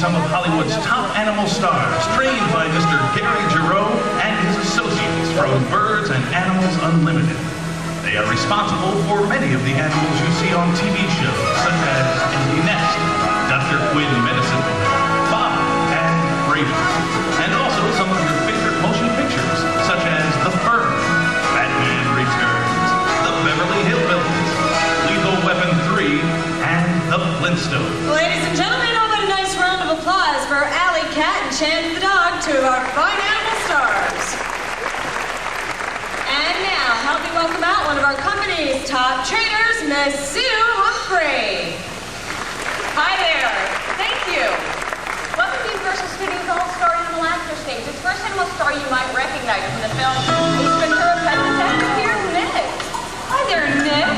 some of Hollywood's top animal stars, trained by Mr. Gary Giroux and his associates from Birds and Animals Unlimited. They are responsible for many of the animals you see on TV shows, such as Empty Nest, Dr. Quinn Medicine Woman, Bob, and Frasier. And also some of your favorite motion pictures, such as The Firm, Batman Returns, The Beverly Hillbillies, Lethal Weapon 3, and The Flintstones. Ladies and gentlemen, how about a nice round of applause for Alley Cat and Chance the Dog, two of our fine animal stars. And now, help me welcome out one of our company's top trainers, Miss Sue Humphrey. Hi there. Thank you. Welcome to Universal Studios All-Star Animal Actor Stage. It's first animal star you might recognize from the film Ace Ventura: Pet Detective. Here's Nick. Hi there, Nick.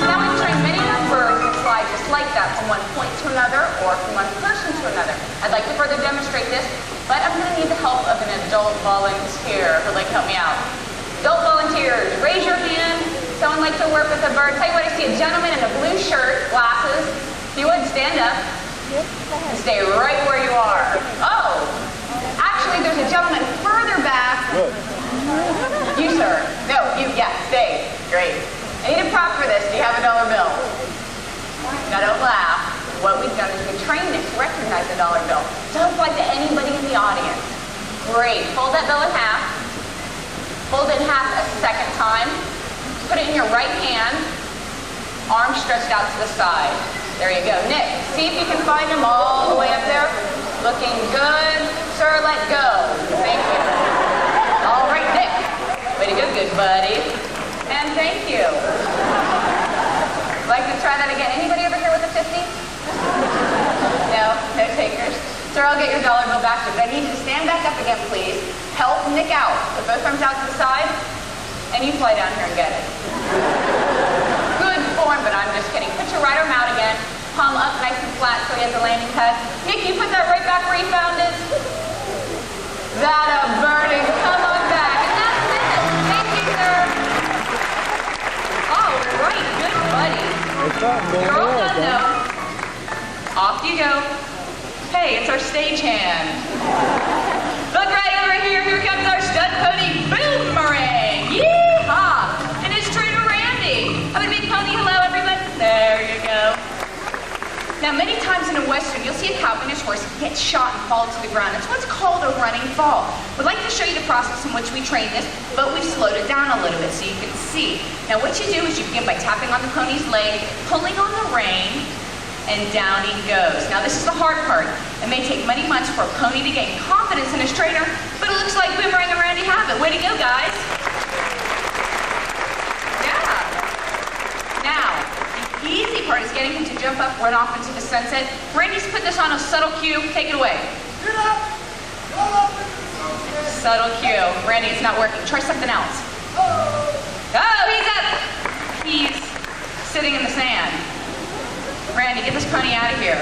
Now we've trained many of our birds to fly just like that, from one point to another or from one person to another. I'd like to further demonstrate this, but I'm going to need the help of an adult volunteer who'd like to help me out. Adult volunteers, raise your hand. Someone like to work with a bird. Tell you what, I see a gentleman in a blue shirt, glasses. If you would, stand up. And stay right where you are. Oh, actually, there's a gentleman further back. You, sir. No, you, yeah, stay. Great. I need a prop for this. Do you have a dollar bill? Now, don't laugh. What we've done is we've trained Nick to recognize the dollar bill. Just like to anybody in the audience. Great. Fold that bill in half. Fold it in half a second time. Put it in your right hand. Arms stretched out to the side. There you go. Nick, see if you can find him all the way up there. Looking good. Sir, let go. Thank you. All right, Nick. Way to go, good buddy. And thank you. Like to try that again. Anybody over here with a 50? No? No takers? Sir, I'll get your dollar bill back to you, but I need you to stand back up again, please. Help Nick out. Put both arms out to the side, and you fly down here and get it. Good form, but I'm just kidding. Put your right arm out again. Palm up nice and flat so he has a landing pad. Nick, you put that right back where you found it. That a burning. Come on back. And that's it. Thank you, sir. All right, good buddy. You're all done, though. Off you go. Hey, it's our stagehand. Look right over here. Here comes our stunt pony, Boomerang. Yee-haw. And his trainer, Randy. Have a big pony. Hello, everybody. There you go. Now, many times in a Western, you'll see a cowboy and his horse get shot and fall to the ground. It's what's called a running fall. We'd like to show you the process in which we train this, but we've slowed it down a little bit so you can see. Now, what you do is you begin by tapping on the pony's leg, pulling on the rein, and down he goes. Now, this is the hard part. It may take many months for a pony to gain confidence in his trainer, but it looks like Boomerang and Randy have it. Way to go, guys. Yeah. Now, the easy part is getting him to jump up, run off into the sunset. Randy's put this on a subtle cue. Take it away. Subtle cue. Randy, it's not working. Try something else. Oh, he's up. He's sitting in the sand. Randy, get this pony out of here.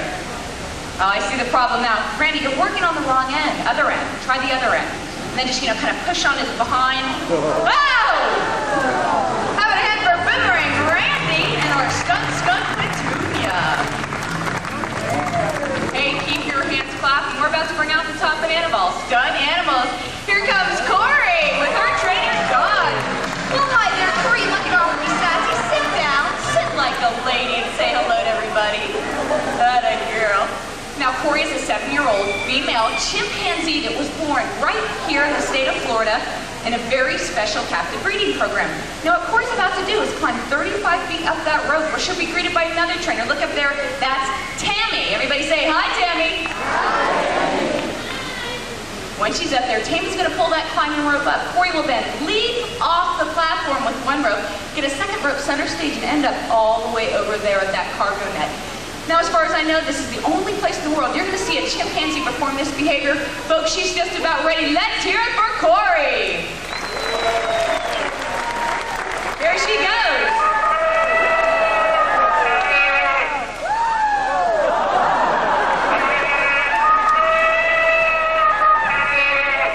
Oh, I see the problem now. Randy, you're working on the wrong end. Other end. Try the other end. And then just, kind of push on his behind. Wow! How about a hand for Boomerang, Randy, and our stunt Petunia. Hey, keep your hands clapping. We're about to bring out the top banana stunt animals. Here comes Corey with our trainer, Dawn. Well, hi there, Corey. Look at all of these sassy. Sit down. Sit like a lady and say hello to everybody. That a girl. Now, Corey is a 7-year-old female chimpanzee that was born right here in the state of Florida in a very special captive breeding program. Now, what Corey's about to do is climb 35 feet up that rope, where she'll be greeted by another trainer. Look up there. That's Tammy. Everybody say, hi, Tammy. Hi. Once she's up there, Tammy's going to pull that climbing rope up. Corey will then leap off the platform with one rope, get a second rope center stage, and end up all the way over there at that cargo net. Now, as far as I know, this is the only place in the world you're going to see a chimpanzee perform this behavior. Folks, she's just about ready. Let's hear it for Corey. Here she goes.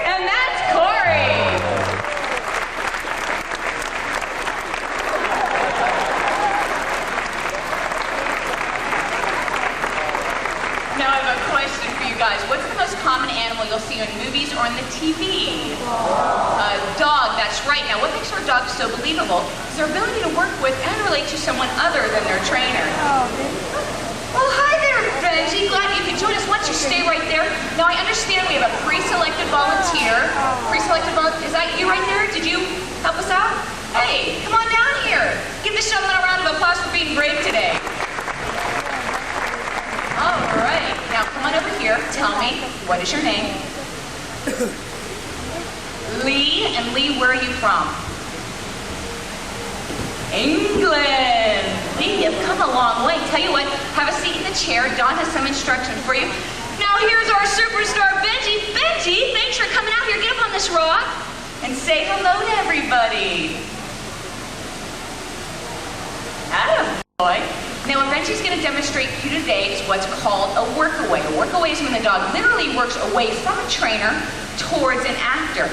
And that's Corey. Now I have a question. guys, what's the most common animal you'll see in movies or on the TV? A dog, that's right. Now, what makes our dogs so believable is their ability to work with and relate to someone other than their trainer. Well, hi there, Benji. Glad you could join us. Why don't you stay right there? Now, I understand we have a pre-selected volunteer. Pre-selected volunteer, is that you right there? Did you help us out? Hey, come on down here. Give this gentleman a round of applause for being brave today. All right, now come on over here. Tell me, what is your name? Lee, and Lee, where are you from? England. Lee, you've come a long way. Tell you what, have a seat in the chair. Don has some instructions for you. Now here's our superstar, Benji. Benji, thanks for coming out here. Get up on this rock and say hello to everybody. Attaboy. Now what Benji's going to demonstrate to you today is what's called a workaway. A workaway is when the dog literally works away from a trainer towards an actor.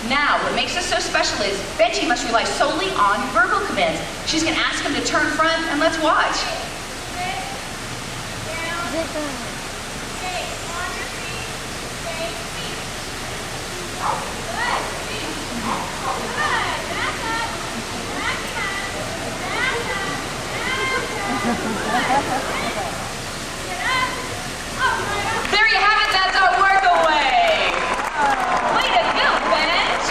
Now, what makes us so special is Benji must rely solely on verbal commands. She's going to ask him to turn front, and let's watch. There you have it, that's our workaway. Way to go, Benj.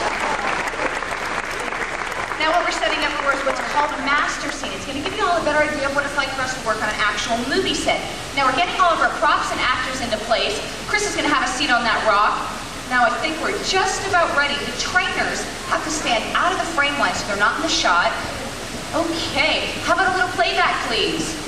Now what we're setting up for is what's called a master scene. It's going to give you all a better idea of what it's like for us to work on an actual movie set. Now we're getting all of our props and actors into place. Chris is going to have a seat on that rock. Now I think we're just about ready. The trainers have to stand out of the frame line so they're not in the shot. Okay, how about a little playback, please?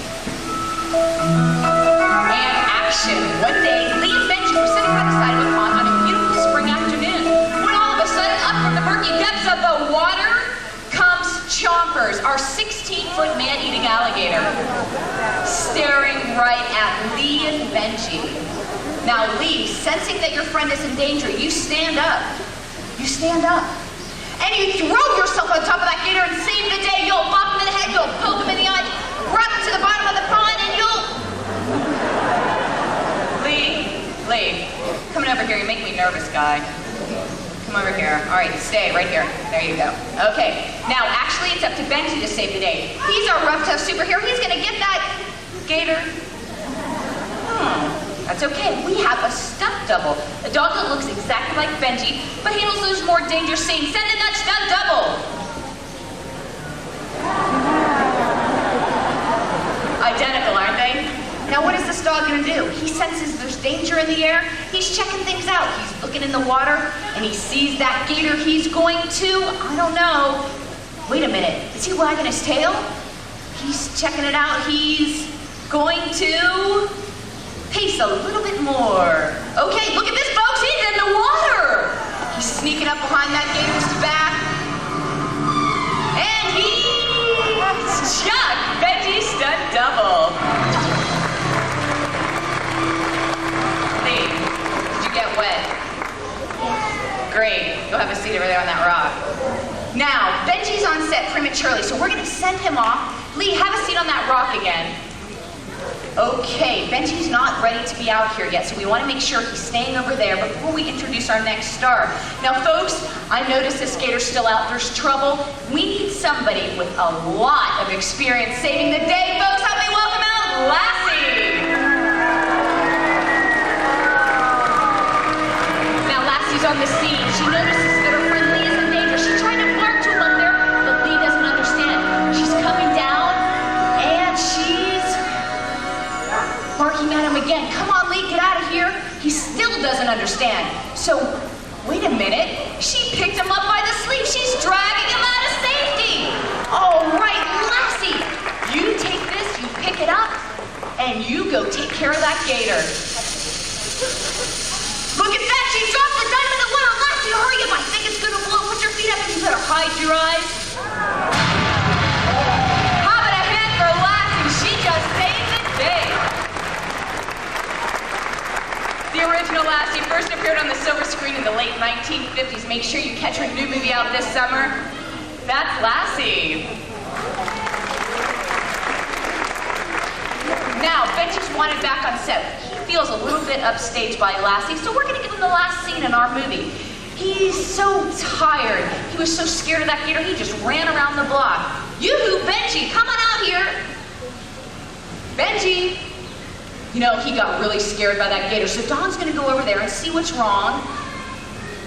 And action. One day, Lee and Benji were sitting by the side of a pond on a beautiful spring afternoon when all of a sudden, up from the murky depths of the water comes Chompers, our 16-foot man-eating alligator, staring right at Lee and Benji. Now, Lee, sensing that your friend is in danger, you stand up. You stand up. And you throw yourself on top of that gator and save the day. You'll bop him in the head, you'll poke him in the eye, grab him to the bottom of the pond, and you'll... Lee, coming over here, you make me nervous, guy. Come over here. All right, stay right here. There you go. Okay, now actually it's up to Benji to save the day. He's our rough, tough superhero. He's gonna get that gator. That's okay. We have a stunt double. A dog that looks exactly like Benji, but handles those more dangerous scenes. Send in that stunt double. Identical, aren't they? Now what is this dog gonna do? He senses there's danger in the air. He's checking things out. He's looking in the water, and he sees that gator. He's going to, I don't know. Wait a minute. Is he wagging his tail? He's checking it out. He's going to pace a little bit more. Okay, look at this, folks. He's in the water. He's sneaking up behind that gator's back. And he's Chuck, Benji's stunt double. Lee, did you get wet? Great. Go have a seat over there on that rock. Now, Benji's on set prematurely, so we're going to send him off. Lee, have a seat on that rock again. Okay, Benji's not ready to be out here yet, so we want to make sure he's staying over there before we introduce our next star. Now, folks, I noticed this gator's still out. There's trouble. We need somebody with a lot of experience saving the day. Folks, help me welcome out Lassie. Now, Lassie's on the scene. She notices that her friend Lee is in danger. She tried to bark to him up there, but Lee doesn't understand. She's coming down, and she's barking at him again. Come on, Lee, get out of here. He still doesn't understand. So, wait a minute. She picked him up by the sleeve. She's dragging him out of safety. All right, Lassie, you take this, you pick it up, and you go take care of that gator. Look at that. She dropped the gun in the water. Lassie, hurry up. I think it's going to blow. Put your feet up and you better hide your eyes. How about a hand for Lassie? She just saved the day. The original Lassie first appeared on the silver screen in the late 1950s. Make sure you catch her new movie out this summer. That's Lassie. Now, Benji's wanted back on set. He feels a little bit upstaged by Lassie, so we're gonna give him the last scene in our movie. He's so tired. He was so scared of that gator, he just ran around the block. Yoo-hoo, Benji, come on out here. Benji. You know, he got really scared by that gator, so Don's gonna go over there and see what's wrong.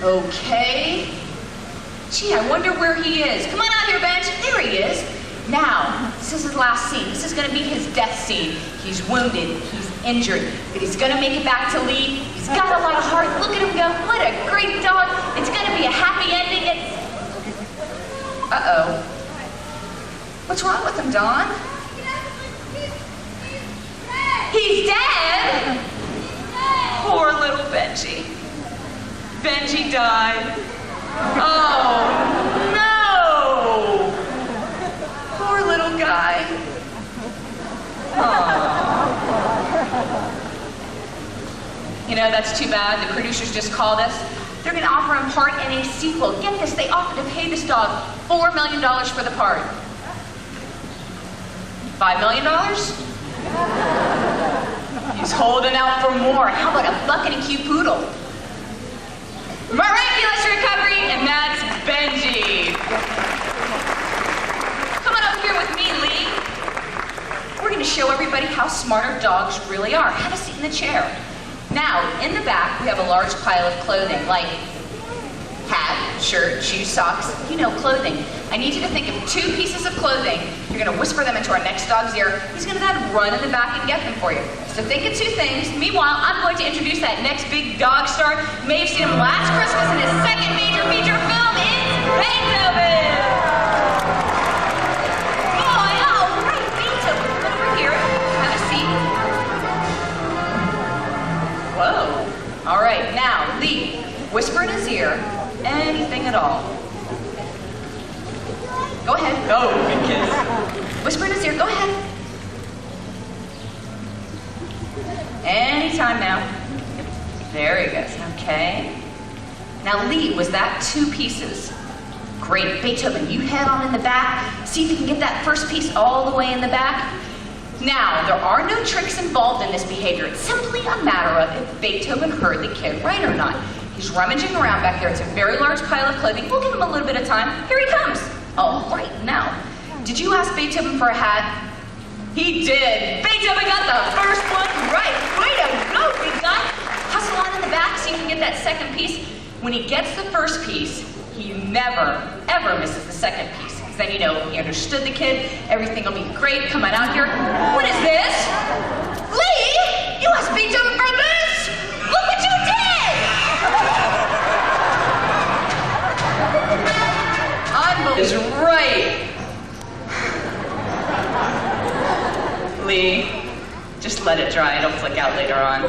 Okay. Gee, I wonder where he is. Come on out here, Benji. There he is. Now, this is his last scene. This is gonna be his death scene. He's wounded, he's injured, but he's gonna make it back to Lee. He's got a lot of heart. Look at him go. What a great dog. It's gonna be a happy ending. Uh-oh. What's wrong with him, Don? He's dead? Poor little Benji. Benji died. Oh, no! Poor little guy. Aww. You know, that's too bad. The producers just called us. They're going to offer him part in a sequel. Get this, they offered to pay this dog $4 million for the part. $5 million? He's holding out for more. How about a bucket and cute poodle? Miraculous recovery, and that's Benji. Come on over here with me, Lee. We're going to show everybody how smart our dogs really are. Have a seat in the chair. Now, in the back, we have a large pile of clothing, like hat, shirt, shoes, socks, you know, clothing. I need you to think of 2 pieces of clothing. You're going to whisper them into our next dog's ear. He's going to then run in the back and get them for you. So think of 2 things. Meanwhile, I'm going to introduce that next big dog star. You may have seen him last Christmas in his second major feature film. It's Beethoven! Oh, right, Beethoven. Come over here. Have a seat. Whoa. All right, now, Lee, whisper in his ear anything at all. Go ahead. Oh, good kiss. Whisper in his ear. Go ahead. Anytime now. There he goes. Okay. Now, Lee, was that 2 pieces? Great. Beethoven, you head on in the back. See if you can get that first piece all the way in the back. Now, there are no tricks involved in this behavior. It's simply a matter of if Beethoven heard the kid right or not. He's rummaging around back there. It's a very large pile of clothing. We'll give him a little bit of time. Here he comes. All right, now, did you ask Beethoven for a hat? He did. Beethoven got the first one right. Way to go, big guy. Hustle on in the back so you can get that second piece. When he gets the first piece, he never, ever misses the second piece. Because then, you know, he understood the kid. Everything will be great. Come on out here. What is this? Lee, you asked Beethoven for this? Look what you did! Is right. Lee, just let it dry. It'll flick out later on.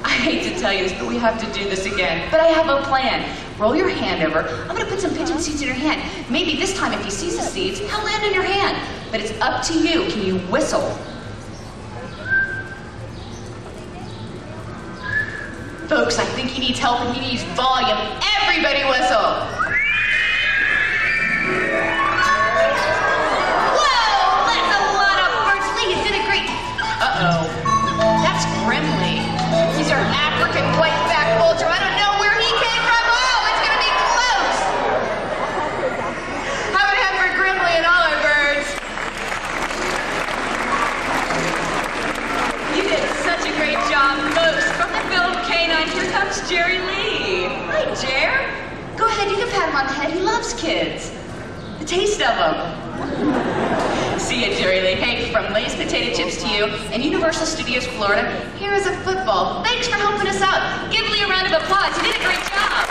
I hate to tell you this, but we have to do this again. But I have a plan. Roll your hand over. I'm going to put some pigeon seeds in your hand. Maybe this time, if he sees the seeds, he'll land in your hand. But it's up to you. Can you whistle? Folks, I think he needs help and he needs volume. Everybody whistle. Uh-oh. That's Grimly. He's our African white-backed vulture. I don't know where he came from. Oh, it's gonna be close. How would I have for Grimly and all our birds? You did such a great job, folks. From the film K9, here comes Jerry Lee. Hi, Jer. Go ahead, you can pat him on the head. He loves kids. The taste of them. See ya, Jerry Lee. Hey, from Lay's Potato Chips to you and Universal Studios Florida, here is a football. Thanks for helping us out. Give Lee a round of applause. You did a great job.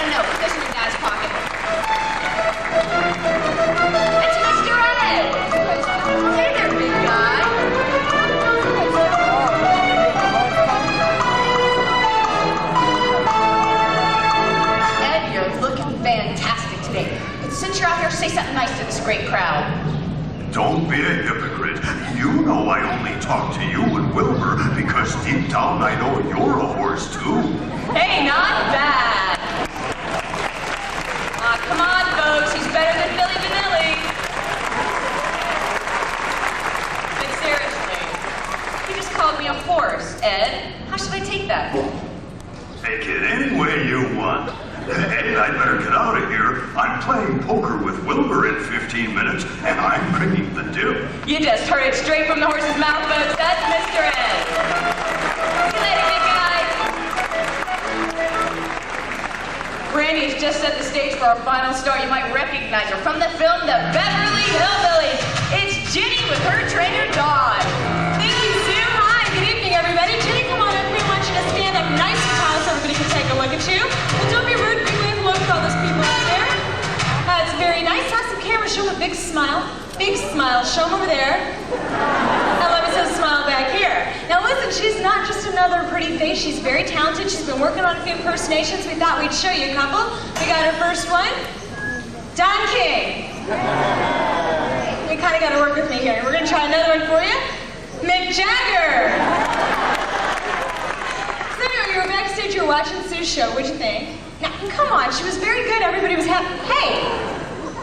No. Put this in your dad's pocket. It's Mr. Ed. Hey there, big guy. Ed, you're looking fantastic today. Since you're out here, say something nice to this great crowd. Don't be a hypocrite. You know I only talk to you and Wilbur because deep down I know you're a horse too. Hey, not bad. Come on, folks. He's better than Billy Vanilli. But seriously, course. Ed, how should I take that? Take it any way you want. Ed, I'd better get out of here. I'm playing poker with Wilbur in 15 minutes, and I'm bringing the dip. You just heard it straight from the horse's mouth, folks. That's Mr. Ed. See you later, big guy. Brandy has just set the stage for our final star. You might recognize her from the film The Beverly Hillbillies. It's Ginny with her trainer, Dawn. Thank you, Sue. Hi, good evening, everybody. Ginny, come on up. We want you to stand up nice and tall so everybody can take a look at you. Well, don't be rude. Big wave hello to all those people out there. That's very nice. Have some camera. Show them a big smile. Big smile. Show them over there. Now let me see a smile back here. Now listen, she's not just another pretty face. She's very talented. She's been working on a few impersonations. We thought we'd show you a couple. We got her first one. Don King. You kind of got to work with me here. We're going to try another one for you. Mick Jagger. So anyway, you were backstage, you were watching Sue's show. What'd you think? Now, come on, she was very good. Everybody was happy. Hey!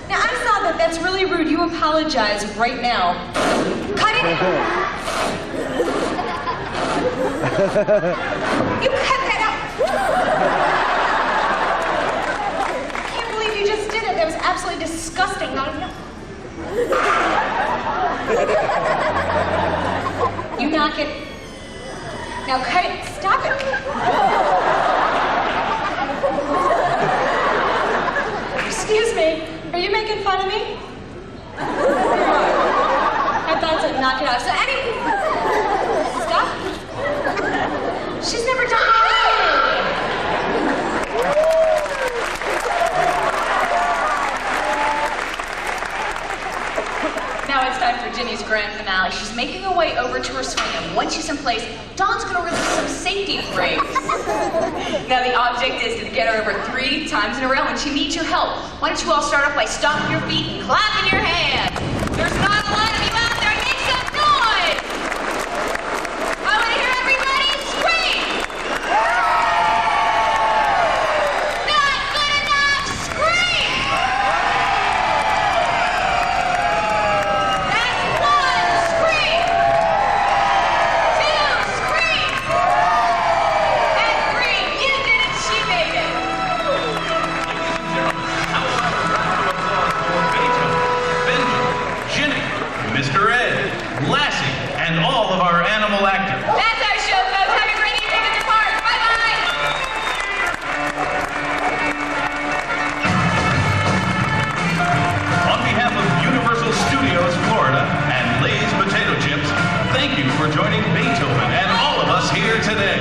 Now, I saw that that's really rude. You apologize right now. Cut it out. You cut that out. I can't believe you just did it. That was absolutely disgusting. Not enough. You knock it. Now cut it. Stop it. Excuse me. Are you making fun of me? I thought so. Knock it off. So anyway. Stop. She's never done anything. Now it's time for Ginny's grand finale. She's making her way over to her swing, and once she's in place, Dawn's going to release some safety frames. Now the object is to get her over 3 times in a row, and she needs your help. Why don't you all start off by stomping your feet and clapping your hands? There's not a lot of you out there. Make some noise! I want to hear everybody scream! Not good enough! Scream! That's 1 scream! 2 scream! And 3, you did it, she made it! Ginny, Mr. Ed, Lassie, and all of our animal actors. That's our show, folks. Have a great evening at the park. Bye-bye! On behalf of Universal Studios Florida and Lay's Potato Chips, thank you for joining Beethoven and all of us here today.